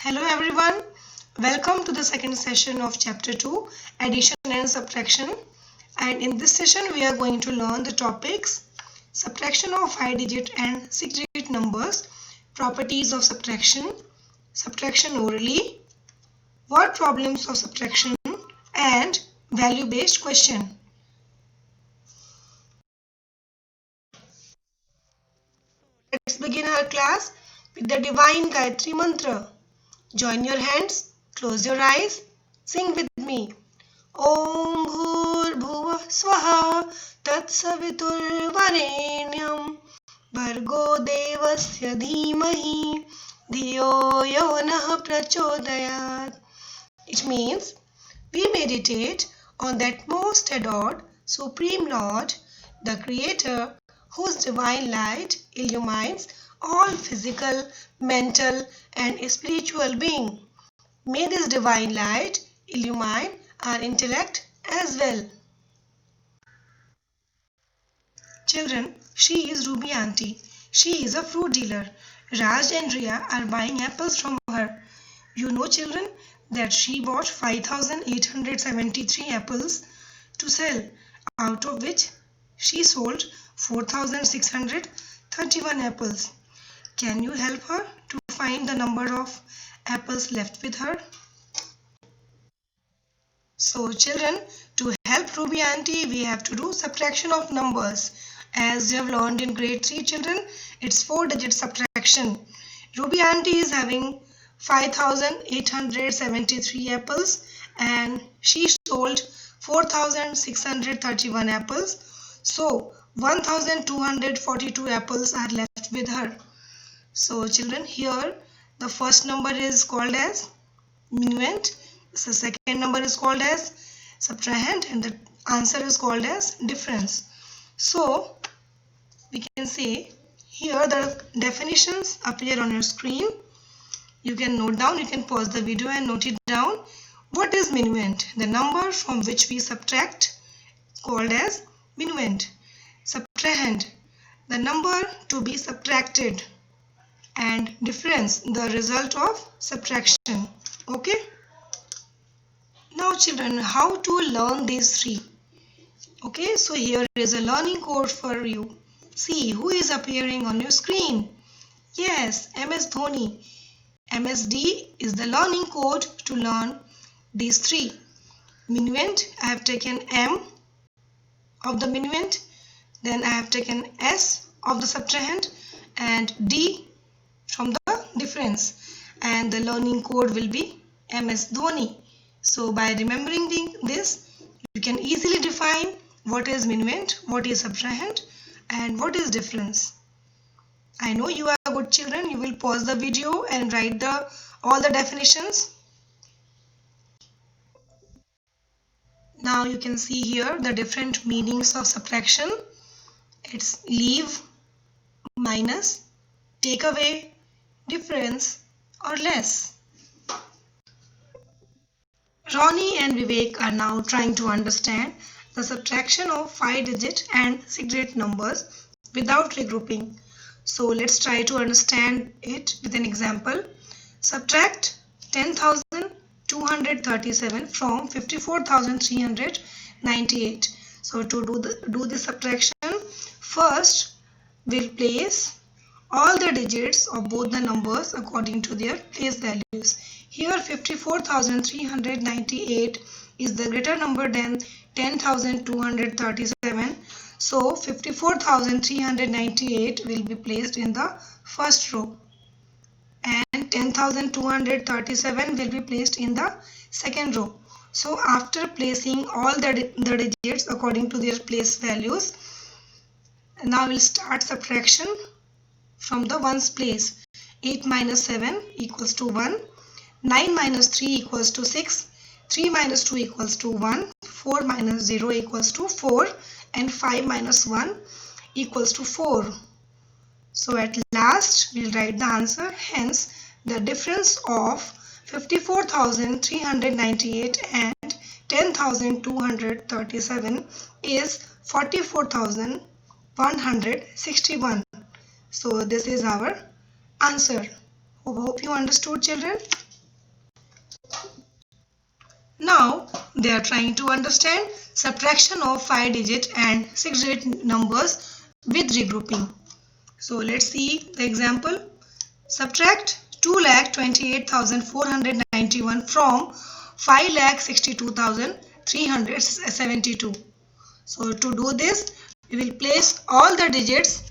Hello everyone, welcome to the second session of chapter 2, addition and subtraction. And in this session we are going to learn the topics subtraction of 5-digit and 6-digit numbers, properties of subtraction, subtraction orally, word problems of subtraction, and value based question. Let's begin our class with the divine Gayatri mantra. Join your hands, close your eyes, sing with me. Om Bhur Swaha Tatsaviturvarenyam Bhargo Devasya Dhimahi Dhiyo Yonah Prachodayat. It means we meditate on that most adored Supreme Lord, the Creator, whose divine light illumines all physical, mental and spiritual being. May this divine light illumine our intellect as well. Children, she is Ruby auntie. She is a fruit dealer. Raj and Riya are buying apples from her. You know, children, that she bought 5,873 apples to sell, out of which she sold 4,631 apples. Can you help her to find the number of apples left with her? So children, to help Ruby auntie, we have to do subtraction of numbers. As you have learned in grade 3 children, it's 4-digit subtraction. Ruby auntie is having 5,873 apples and she sold 4,631 apples. So 1,242 apples are left with her. So children, here the first number is called as minuend, the second number is called as subtrahend, and the answer is called as difference. So we can say here the definitions appear on your screen. You can note down, you can pause the video and note it down. What is minuend? The number from which we subtract called as minuend. Subtrahend, the number to be subtracted, and difference, the result of subtraction. Okay. Now children, how to learn these three? Okay, so here is a learning code for you. See who is appearing on your screen. Yes, MS Dhoni. MSD is the learning code to learn these three. Minuend, I have taken M of the minuend, then I have taken S of the subtrahend and D from the difference, and the learning code will be MS Dhoni. So by remembering this, you can easily define what is minuend, what is subtrahend and what is difference. I know you are good children. You will pause the video and write all the definitions. Now you can see here the different meanings of subtraction. It's leave, minus, take away, difference or less. Ronnie and Vivek are now trying to understand the subtraction of 5-digit and 6-digit numbers without regrouping. So let's try to understand it with an example. Subtract 10,237 from 54,398. So to do the subtraction, first we'll place all the digits of both the numbers according to their place values. Here 54,398 is the greater number than 10,237. So 54,398 will be placed in the first row and 10,237 will be placed in the second row. So after placing all the digits according to their place values, now we'll start subtraction from the ones place. 8 minus 7 equals to 1, 9 minus 3 equals to 6, 3 minus 2 equals to 1, 4 minus 0 equals to 4 and 5 minus 1 equals to 4. So at last we'll write the answer. Hence the difference of 54,398 and 10,237 is 44,161. So this is our answer. Hope you understood children. Now they are trying to understand subtraction of 5-digit and 6-digit numbers with regrouping. So let's see the example. Subtract 2,28,491 from 5,62,372. So to do this, we will place all the digits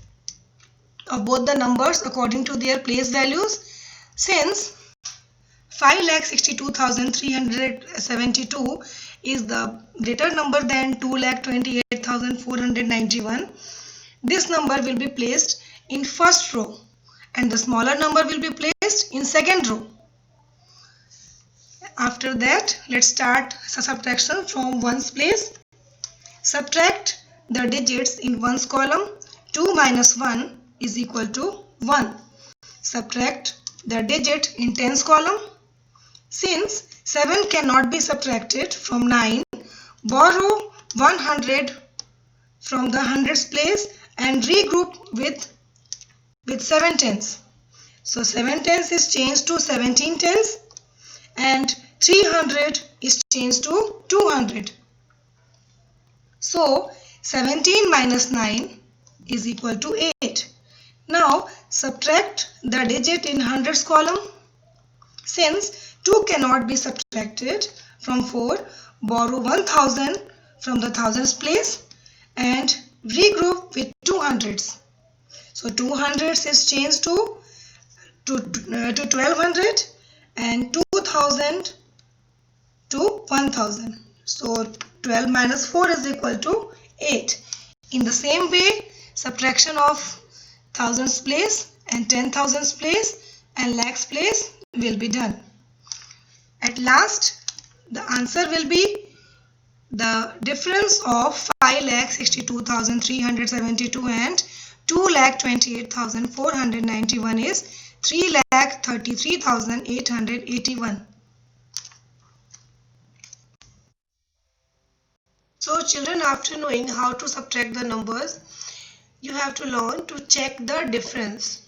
of both the numbers according to their place values. Since 5,62,372 is the greater number than 2,28,491, this number will be placed in first row and the smaller number will be placed in second row. After that, let's start subtraction from ones place. Subtract the digits in ones column. 2 minus 1 is equal to 1. Subtract the digit in tens column. Since 7 cannot be subtracted from 9, borrow 100 from the hundreds place and regroup with 7 tens. So 7 tens is changed to 17 tens and 300 is changed to 200. So 17 minus 9 is equal to 8. Now subtract the digit in hundreds column. Since 2 cannot be subtracted from 4, borrow 1000 from the thousands place and regroup with 200s. So 200s is changed to 1200 and 2000 to 1000. So 12 minus 4 is equal to 8. In the same way, subtraction of thousands place and 10,000s place and lakhs place will be done. At last, the answer will be the difference of 5,62,372 and 2,28,491 is 3,33,881. So children, after knowing how to subtract the numbers, you have to learn to check the difference.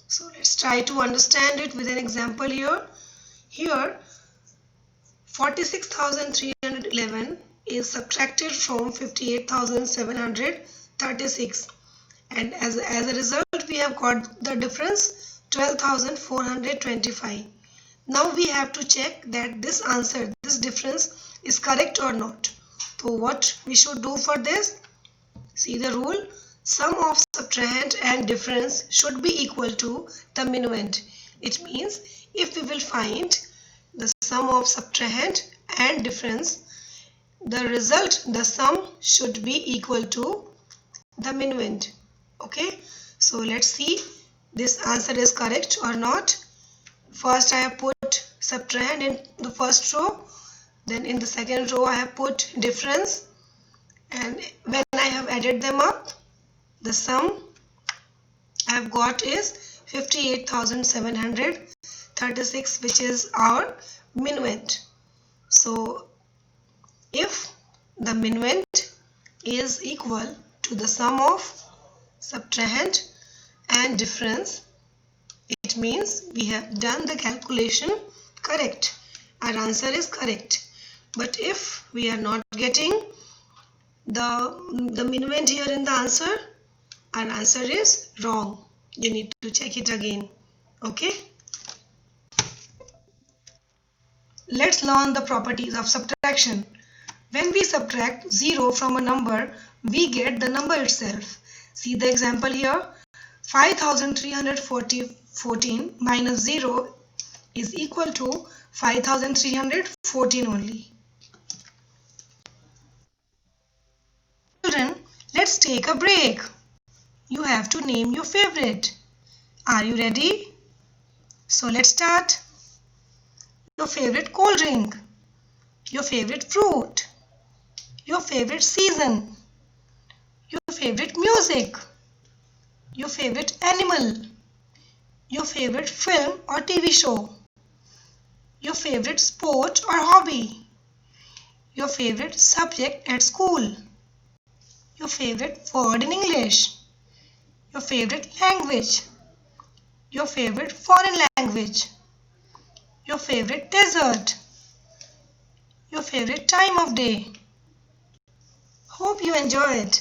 So let's try to understand it with an example here. Here 46,311 is subtracted from 58,736 and as a result we have got the difference 12,425. Now we have to check that this answer, this difference is correct or not. So what we should do for this? See the rule. Sum of subtrahend and difference should be equal to the minuend. It means if we will find the sum of subtrahend and difference, the result, the sum should be equal to the minuend. Okay, so let's see this answer is correct or not. First I have put subtrahend in the first row, then in the second row I have put difference, and when I have added them up, the sum I have got is 58,736, which is our minuend. So if the minuend is equal to the sum of subtrahend and difference, it means we have done the calculation correct. Our answer is correct. But if we are not getting the minuend here in the answer, our answer is wrong. You need to check it again. Okay. Let's learn the properties of subtraction. When we subtract 0 from a number, we get the number itself. See the example here. 5,314 minus 0 is equal to 5,314 only. Children, let's take a break. You have to name your favorite. Are you ready? So let's start. Your favorite cold drink, your favorite fruit, your favorite season, your favorite music, your favorite animal, your favorite film or TV show, your favorite sport or hobby, your favorite subject at school, your favorite word in English, your favorite language, your favorite foreign language, your favorite dessert, your favorite time of day. Hope you enjoyed.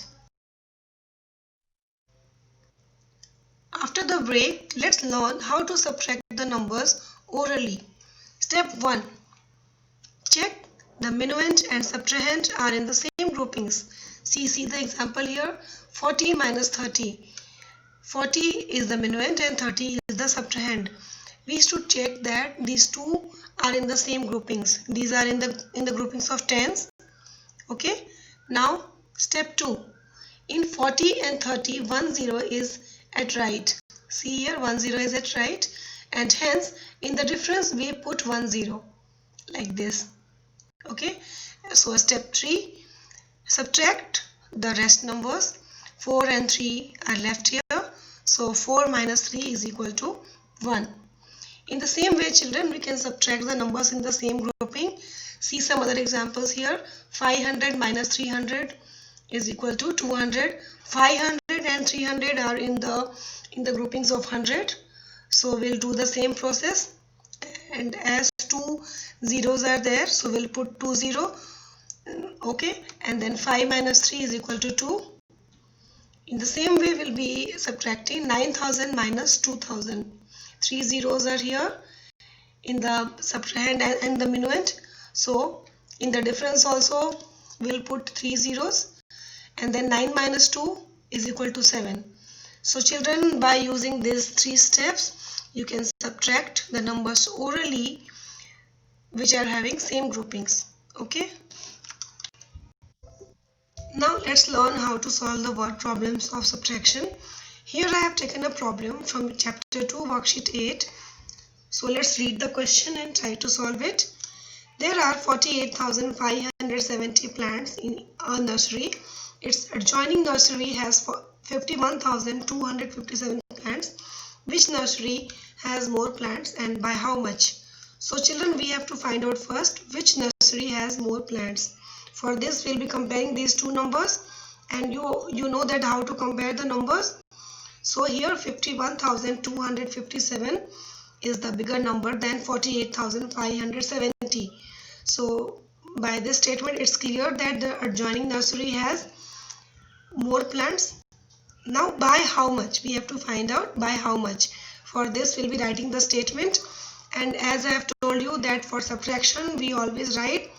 After the break, let's learn how to subtract the numbers orally. Step 1. Check the minuend and subtrahend are in the same groupings. See the example here. 40 minus 30. 40 is the minuend and 30 is the subtrahend. We should check that these two are in the same groupings. These are in the groupings of tens. Okay. Now step 2. In 40 and 30, 10 is at right. See here, 10 is at right, and hence in the difference we put 10 like this. Okay. So step 3. Subtract the rest numbers. 4 and 3 are left here. So 4 minus 3 is equal to 1. In the same way, children, we can subtract the numbers in the same grouping. See some other examples here. 500 minus 300 is equal to 200. 500 and 300 are in the groupings of 100. So we'll do the same process. And as two zeros are there, so we'll put 20. Okay. And then 5 minus 3 is equal to 2. In the same way, we'll be subtracting 9,000 minus 2,000. 3 zeros are here in the subtrahend and the minuend. So in the difference also we'll put 3 zeros, and then 9 minus 2 is equal to 7. So children, by using these 3 steps, you can subtract the numbers orally which are having same groupings. Okay. Now let's learn how to solve the word problems of subtraction. Here I have taken a problem from chapter 2, worksheet 8. So let's read the question and try to solve it. There are 48,570 plants in a nursery. Its adjoining nursery has 51,257 plants. Which nursery has more plants and by how much? So children, we have to find out first which nursery has more plants. For this, we'll be comparing these two numbers, and you know that how to compare the numbers. So here 51,257 is the bigger number than 48,570. So by this statement, it's clear that the adjoining nursery has more plants. Now by how much? We have to find out by how much. For this, we'll be writing the statement. And as I have told you that for subtraction, we always write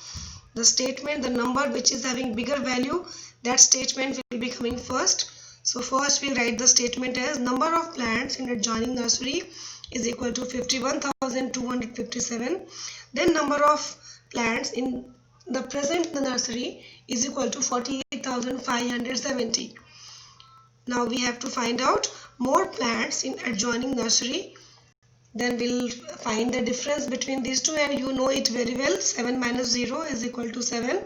the statement, the number which is having bigger value, that statement will be coming first. So first we write the statement as number of plants in adjoining nursery is equal to 51,257. Then number of plants in the present nursery is equal to 48,570. Now we have to find out more plants in adjoining nursery. Then we'll find the difference between these two, and you know it very well. 7 minus 0 is equal to 7.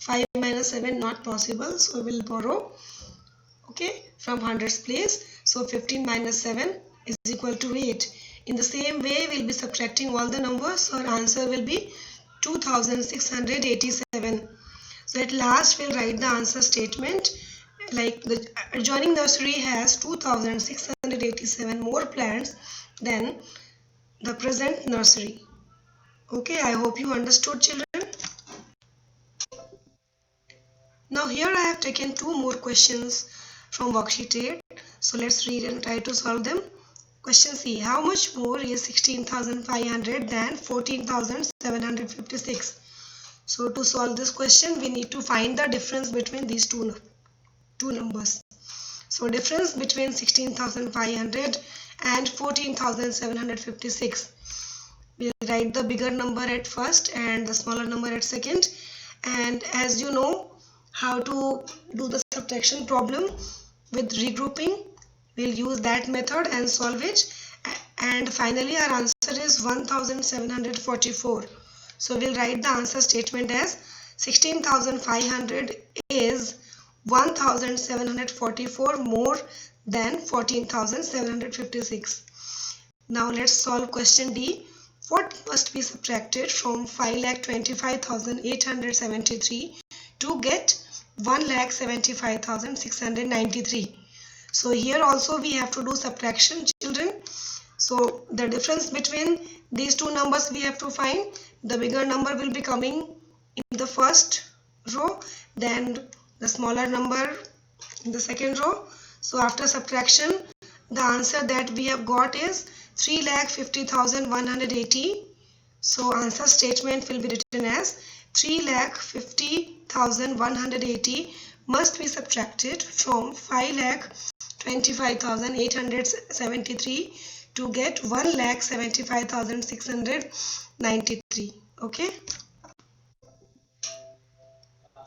5 minus 7 not possible, so we'll borrow, okay, from hundreds place. So 15 minus 7 is equal to 8. In the same way, we'll be subtracting all the numbers, so our answer will be 2,687. So at last we'll write the answer statement like the adjoining nursery has 2,687 more plants than the present nursery. Okay, I hope you understood, children. Now here I have taken two more questions from worksheet 8. So let's read and try to solve them. Question C. How much more is 16,500 than 14,756? So to solve this question, we need to find the difference between these two numbers. So difference between 16,500 and 14,756. We'll write the bigger number at first and the smaller number at second. And as you know how to do the subtraction problem with regrouping, we'll use that method and solve it. And finally our answer is 1,744. So we'll write the answer statement as 16,500 is 1,744 more than 14,756. Now let's solve question D. What must be subtracted from 5,25,873 to get 1,75,693? So here also we have to do subtraction, children. So the difference between these two numbers we have to find. The bigger number will be coming in the first row, then the smaller number in the second row. So after subtraction, the answer that we have got is 3,50,180. So answer statement will be written as 3,50,180 must be subtracted from 5,25,873 to get 1,75,693. Okay.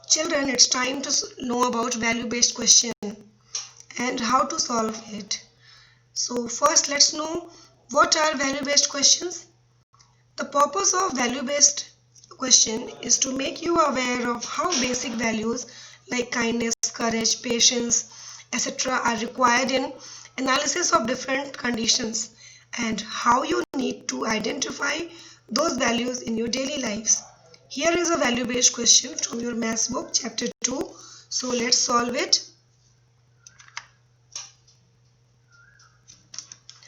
Children, it's time to know about value-based question and how to solve it. So first, let's know what are value-based questions. The purpose of value-based question is to make you aware of how basic values like kindness, courage, patience, etc. are required in analysis of different conditions and how you need to identify those values in your daily lives. Here is a value-based question from your maths book, chapter 2. So let's solve it.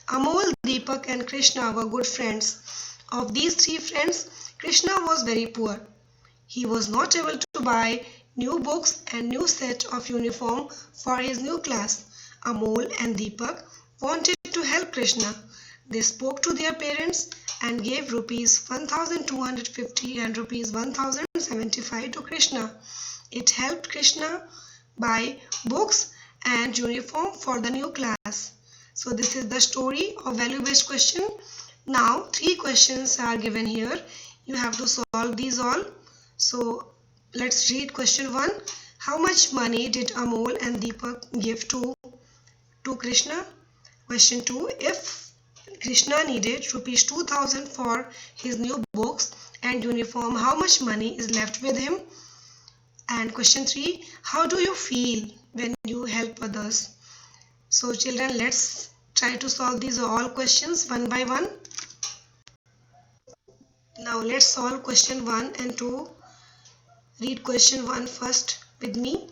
Amol, Deepak and Krishna were good friends. Of these three friends, Krishna was very poor. He was not able to buy new books and new set of uniform for his new class. Amol and Deepak wanted to help Krishna. They spoke to their parents and gave rupees 1,250 and rupees 1,075 to Krishna. It helped Krishna buy books and uniform for the new class. So this is the story of value-based question. Now 3 questions are given here. You have to solve these all. So let's read question 1. How much money did Amol and Deepak give to Krishna? Question 2. If Krishna needed rupees 2,000 for his new books and uniform, how much money is left with him? And question 3. How do you feel when you help others? So children, let's try to solve these all questions one by one. Now let's solve question 1 and 2. Read question 1 first with me.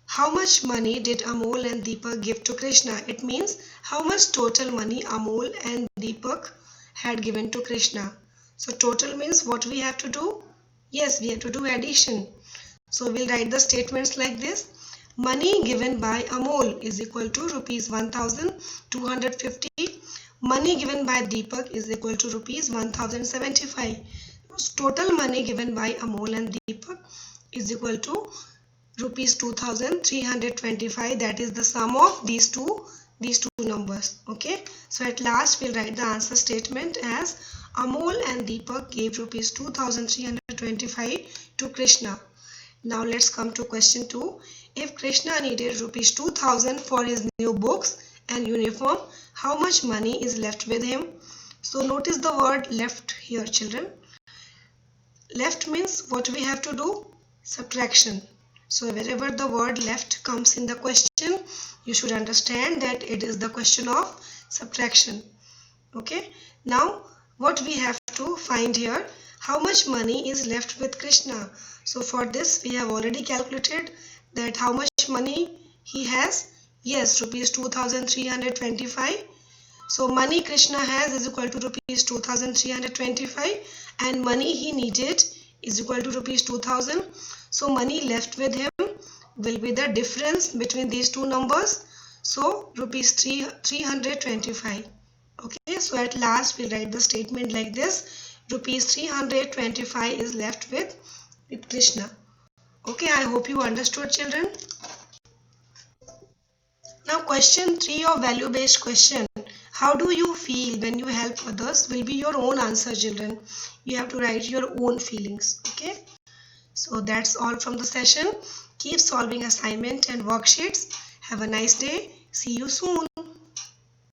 How much money did Amol and Deepak give to Krishna? It means how much total money Amol and Deepak had given to Krishna. So total means what we have to do? Yes, we have to do addition. So we'll write the statements like this. Money given by Amol is equal to rupees 1,250. Money given by Deepak is equal to rupees 1,075. Total money given by Amol and Deepak is equal to rupees 2,325. That is the sum of these two numbers. Okay. So at last we'll write the answer statement as Amol and Deepak gave rupees 2,325 to Krishna. Now let's come to question 2. If Krishna needed rupees 2,000 for his new books and uniform, how much money is left with him? So notice the word left here, children. Left means what we have to do? Subtraction. So wherever the word left comes in the question, you should understand that it is the question of subtraction. Okay. Now what we have to find here, how much money is left with Krishna? So for this we have already calculated that how much money he has. Yes, rupees 2,325. So money Krishna has is equal to rupees 2,325 and money he needed is equal to rupees 2,000. So money left with him will be the difference between these two numbers. So rupees 325. Okay, so at last we write the statement like this. Rupees 325 is left with Krishna. Okay, I hope you understood, children. Now question 3 of value-based question. How do you feel when you help others will be your own answer, children. You have to write your own feelings. Okay. So that's all from the session. Keep solving assignment and worksheets. Have a nice day. See you soon.